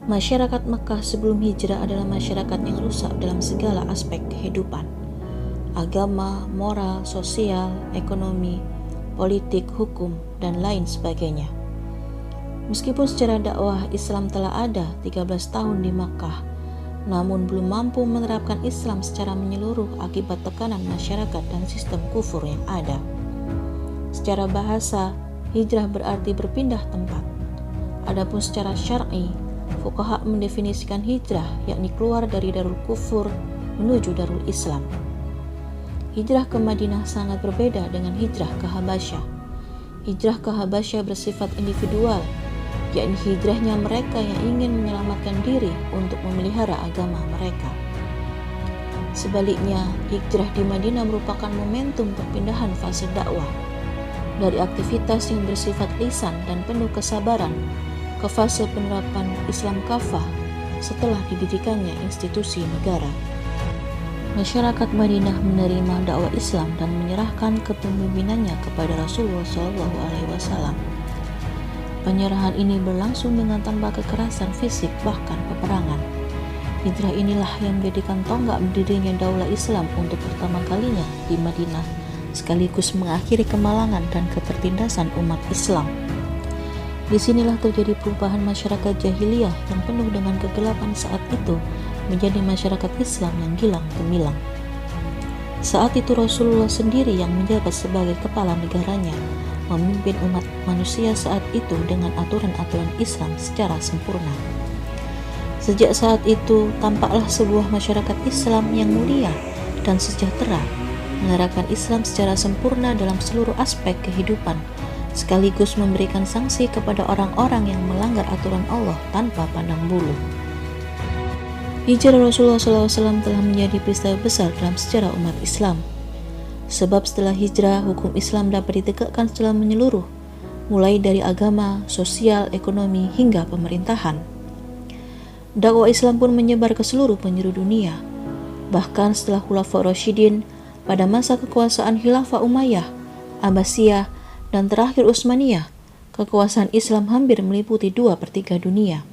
Masyarakat Mekah sebelum hijrah adalah masyarakat yang rusak dalam segala aspek kehidupan. Agama, moral, sosial, ekonomi, politik, hukum, dan lain sebagainya. Meskipun secara dakwah Islam telah ada 13 tahun di Makkah, namun belum mampu menerapkan Islam secara menyeluruh akibat tekanan masyarakat dan sistem kufur yang ada. Secara bahasa, hijrah berarti berpindah tempat. Adapun secara syar'i, fuqaha mendefinisikan hijrah yakni keluar dari darul kufur menuju darul Islam. Hijrah ke Madinah sangat berbeda dengan hijrah ke Habasyah. Hijrah ke Habasyah bersifat individual, yakni hijrahnya mereka yang ingin menyelamatkan diri untuk memelihara agama mereka. Sebaliknya, hijrah di Madinah merupakan momentum perpindahan fase dakwah dari aktivitas yang bersifat lisan dan penuh kesabaran ke fase penerapan Islam kafah setelah didirikannya institusi negara. Masyarakat Madinah menerima dakwah Islam dan menyerahkan kepemimpinannya kepada Rasulullah SAW. Penyerahan ini berlangsung dengan tanpa kekerasan fisik bahkan peperangan. Hijrah inilah yang menjadikan tonggak berdirinya daulah Islam untuk pertama kalinya di Madinah, sekaligus mengakhiri kemalangan dan ketertindasan umat Islam. Disinilah terjadi perubahan masyarakat jahiliyah yang penuh dengan kegelapan saat itu menjadi masyarakat Islam yang gilang gemilang. Saat itu Rasulullah sendiri yang menjabat sebagai kepala negaranya, memimpin umat manusia saat itu dengan aturan-aturan Islam secara sempurna. Sejak saat itu tampaklah sebuah masyarakat Islam yang mulia dan sejahtera, menerapkan Islam secara sempurna dalam seluruh aspek kehidupan, sekaligus memberikan sanksi kepada orang-orang yang melanggar aturan Allah tanpa pandang bulu. Hijrah Rasulullah SAW telah menjadi peristiwa besar dalam sejarah umat Islam. Sebab setelah hijrah, hukum Islam dapat ditegakkan secara menyeluruh, mulai dari agama, sosial, ekonomi, hingga pemerintahan. Dakwah Islam pun menyebar ke seluruh penjuru dunia. Bahkan setelah Khulafaur Rasyidin, pada masa kekuasaan Khilafah Umayyah, Abbasiyah, dan terakhir Utsmaniyah, kekuasaan Islam hampir meliputi 2/3 dunia.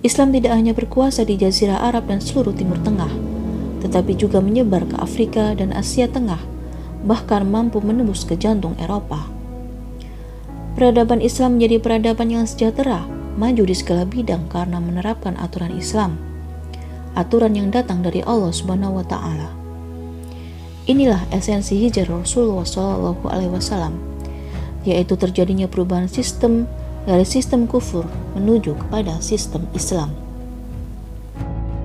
Islam tidak hanya berkuasa di Jazirah Arab dan seluruh Timur Tengah, tetapi juga menyebar ke Afrika dan Asia Tengah, bahkan mampu menembus ke jantung Eropa. Peradaban Islam menjadi peradaban yang sejahtera, maju di segala bidang karena menerapkan aturan Islam, aturan yang datang dari Allah Subhanahu wa Ta'ala. Inilah esensi hijrah Rasulullah SAW, yaitu terjadinya perubahan sistem dari sistem kufur menuju kepada sistem Islam.